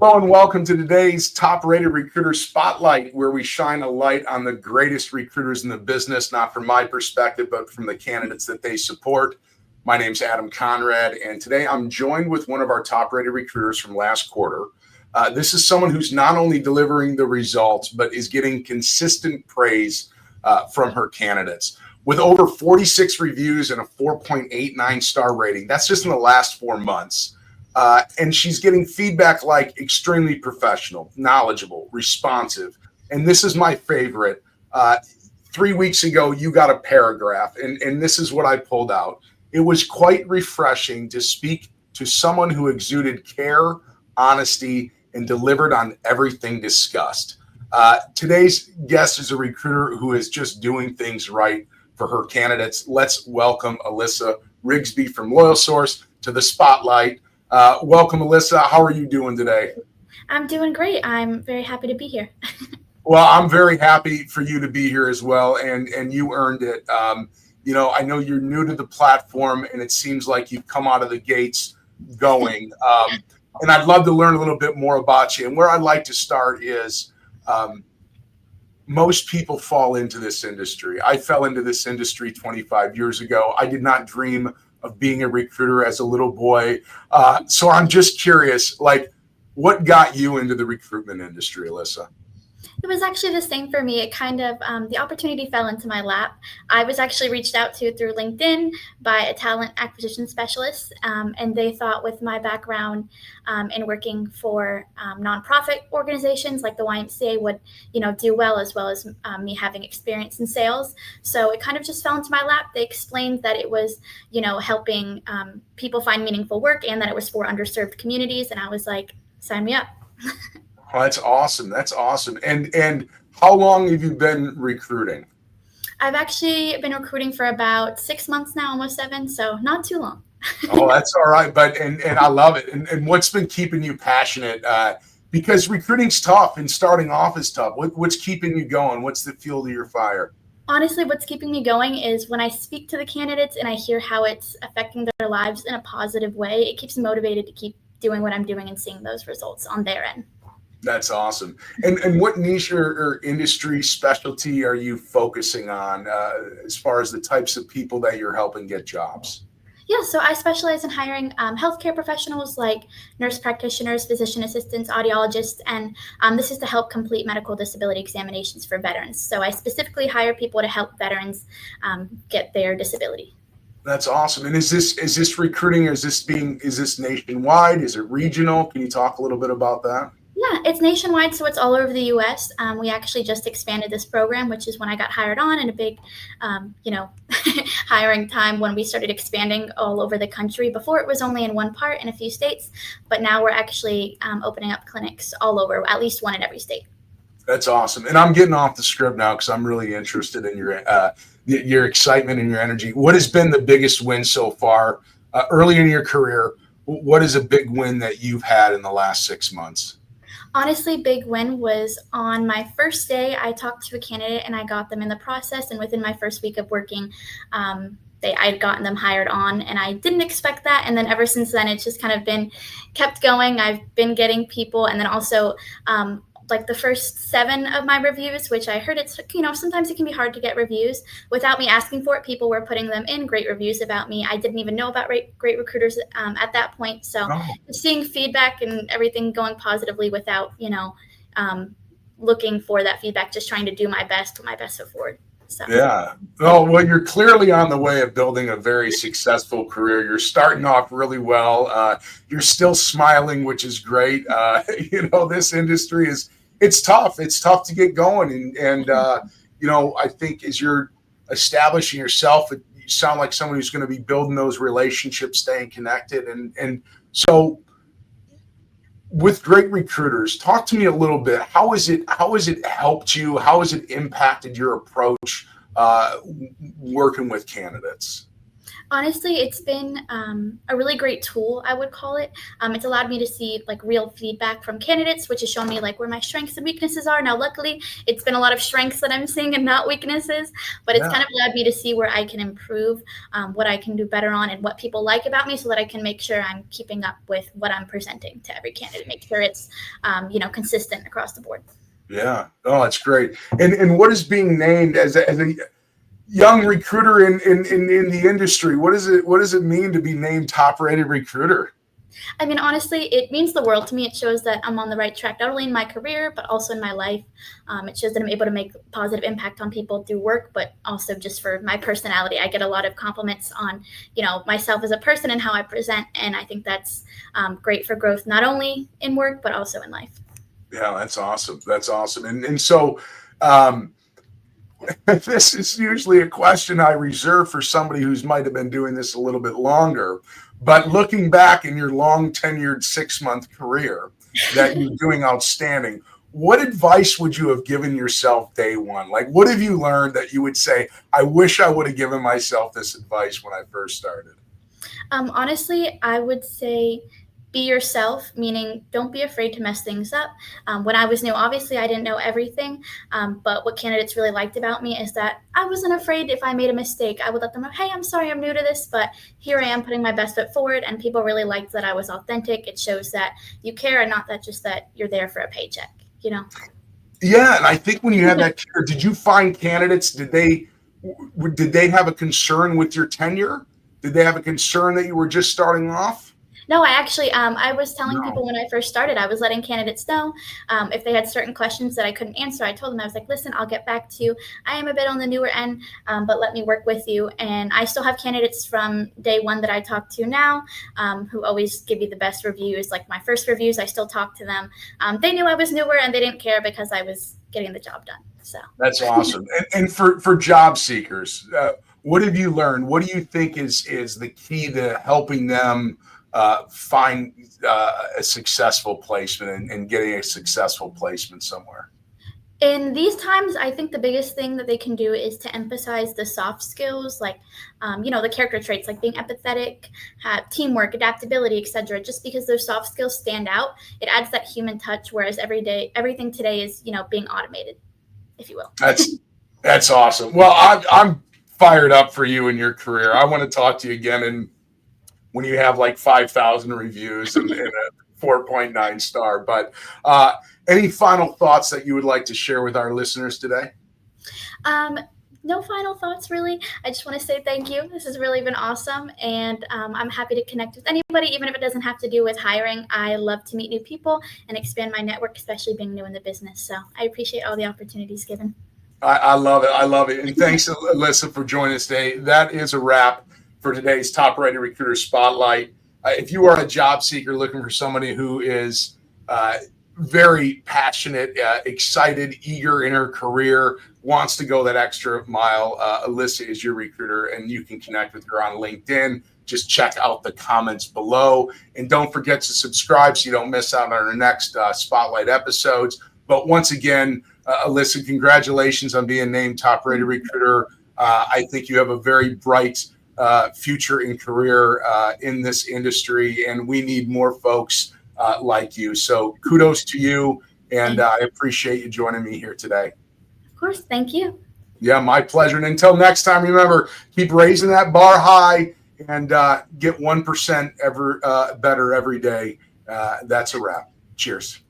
Hello and welcome to today's top-rated recruiter spotlight, where we shine a light on the greatest recruiters in the business, not from my perspective, but from the candidates that they support. My name's Adam Conrad, and today I'm joined with one of our top-rated recruiters from last quarter. This is someone who's not only delivering the results, but is getting consistent praise from her candidates. With over 46 reviews and a 4.89 star rating, that's just in the last 4 months. And she's getting feedback like extremely professional, knowledgeable, responsive. And this is my favorite. 3 weeks ago, you got a paragraph, and this is what I pulled out. It was quite refreshing to speak to someone who exuded care, honesty, and delivered on everything discussed. Today's guest is a recruiter who is just doing things right for her candidates. Let's welcome Alyssa Rigsby from Loyal Source to the spotlight. Welcome, Alyssa. How are you doing today? I'm doing great. I'm very happy to be here. Well, I'm very happy for you to be here as well, and you earned it. I know you're new to the platform, and it seems like you've come out of the gates going. And I'd love to learn a little bit more about you. And where I'd like to start is most people fall into this industry. I fell into this industry 25 years ago. I did not dream of being a recruiter as a little boy. So I'm just curious, what got you into the recruitment industry, Alyssa? It was actually the same for me. It kind of, the opportunity fell into my lap. I was actually reached out to through LinkedIn by a talent acquisition specialist, and they thought with my background in working for nonprofit organizations like the YMCA would, do well as me having experience in sales. So it kind of just fell into my lap. They explained that it was, helping people find meaningful work and that it was for underserved communities. And I was like, sign me up. Oh, that's awesome. That's awesome. And how long have you been recruiting? I've actually been recruiting for about 6 months now, almost 7, so not too long. Oh, that's all right. But and I love it. And what's been keeping you passionate? Because recruiting's tough and starting off is tough. What's keeping you going? What's the fuel to your fire? Honestly, what's keeping me going is when I speak to the candidates and I hear how it's affecting their lives in a positive way. It keeps me motivated to keep doing what I'm doing and seeing those results on their end. That's awesome. And what niche or industry specialty are you focusing on as far as the types of people that you're helping get jobs? Yeah, so I specialize in hiring healthcare professionals like nurse practitioners, physician assistants, audiologists, and this is to help complete medical disability examinations for veterans. So I specifically hire people to help veterans get their disability. That's awesome. And is this recruiting, or is this nationwide? Is it regional? Can you talk a little bit about that? Yeah, it's nationwide, so it's all over the U.S. We actually just expanded this program, which is when I got hired on, and a big, hiring time when we started expanding all over the country. Before it was only in one part in a few states, but now we're actually opening up clinics all over, at least one in every state. That's awesome. And I'm getting off the script now because I'm really interested in your excitement and your energy. What has been the biggest win so far early in your career? What is a big win that you've had in the last 6 months? Honestly, big win was on my first day. I talked to a candidate and I got them in the process. And within my first week of working, I'd gotten them hired on, and I didn't expect that. And then ever since then, it's just kind of been kept going. I've been getting people, and then also like the first 7 of my reviews, which I heard it's, sometimes it can be hard to get reviews. Without me asking for it, people were putting them in, great reviews about me. I didn't even know about great recruiters at that point. So seeing feedback and everything going positively without, looking for that feedback, just trying to do my best, put my best foot forward. So. Yeah. Oh, well, you're clearly on the way of building a very successful career. You're starting off really well. You're still smiling, which is great. This industry it's tough. It's tough to get going. And I think as you're establishing yourself, you sound like someone who's going to be building those relationships, staying connected. And so with great recruiters, talk to me a little bit. How has it helped you? How has it impacted your approach working with candidates? Honestly, it's been a really great tool, I would call it. It's allowed me to see like real feedback from candidates, which has shown me like where my strengths and weaknesses are. Now, luckily, it's been a lot of strengths that I'm seeing and not weaknesses, but it's Yeah. kind of allowed me to see where I can improve, what I can do better on, and what people like about me, so that I can make sure I'm keeping up with what I'm presenting to every candidate, make sure it's consistent across the board. Yeah. Oh, that's great. And what is being named as a young recruiter in the industry? What does it mean to be named top rated recruiter? I mean, honestly, it means the world to me. It shows that I'm on the right track, not only in my career, but also in my life. It shows that I'm able to make positive impact on people through work, but also just for my personality. I get a lot of compliments on, myself as a person and how I present. And I think that's great for growth, not only in work, but also in life. Yeah, that's awesome. That's awesome. And so, um, this is usually a question I reserve for somebody who's might have been doing this a little bit longer. But looking back in your long tenured 6-month career, that you're doing outstanding. What advice would you have given yourself day one? Like, what have you learned that you would say, I wish I would have given myself this advice when I first started? Honestly, I would say be yourself, meaning don't be afraid to mess things up. When I was new, obviously I didn't know everything, but what candidates really liked about me is that I wasn't afraid if I made a mistake. I would let them know, hey, I'm sorry, I'm new to this, but here I am putting my best foot forward, and people really liked that I was authentic. It shows that you care and not that just that you're there for a paycheck, Yeah, and I think when you had that, did you find candidates? Did they have a concern with your tenure? Did they have a concern that you were just starting off? No, I actually, I was telling No. people when I first started, I was letting candidates know if they had certain questions that I couldn't answer. I told them, I was like, listen, I'll get back to you. I am a bit on the newer end, but let me work with you. And I still have candidates from day one that I talk to now who always give you the best reviews. Like my first reviews, I still talk to them. They knew I was newer and they didn't care because I was getting the job done. So That's awesome. And for job seekers, what have you learned? What do you think is the key to helping them find a successful placement and getting a successful placement somewhere? in these times, I think the biggest thing that they can do is to emphasize the soft skills, like, the character traits, like being empathetic, teamwork, adaptability, etc. Just because those soft skills stand out, it adds that human touch. Whereas everything today is, being automated, if you will. That's awesome. Well, I'm fired up for you in your career. I want to talk to you again, and when you have like 5,000 reviews and a 4.9 star. But any final thoughts that you would like to share with our listeners today? No final thoughts, really. I just want to say thank you. This has really been awesome. And I'm happy to connect with anybody, even if it doesn't have to do with hiring. I love to meet new people and expand my network, especially being new in the business. So I appreciate all the opportunities given. I love it. I love it. And thanks, Alyssa, for joining us today. That is a wrap for today's Top Rated Recruiter Spotlight. If you are a job seeker looking for somebody who is very passionate, excited, eager in her career, wants to go that extra mile, Alyssa is your recruiter, and you can connect with her on LinkedIn. Just check out the comments below. And don't forget to subscribe so you don't miss out on our next Spotlight episodes. But once again, Alyssa, congratulations on being named Top Rated Recruiter. I think you have a very bright future and career in this industry, and we need more folks like you. So kudos to you, and I appreciate you joining me here today. Of course. Thank you. Yeah, my pleasure. And until next time, remember, keep raising that bar high and get 1% better every day. That's a wrap. Cheers.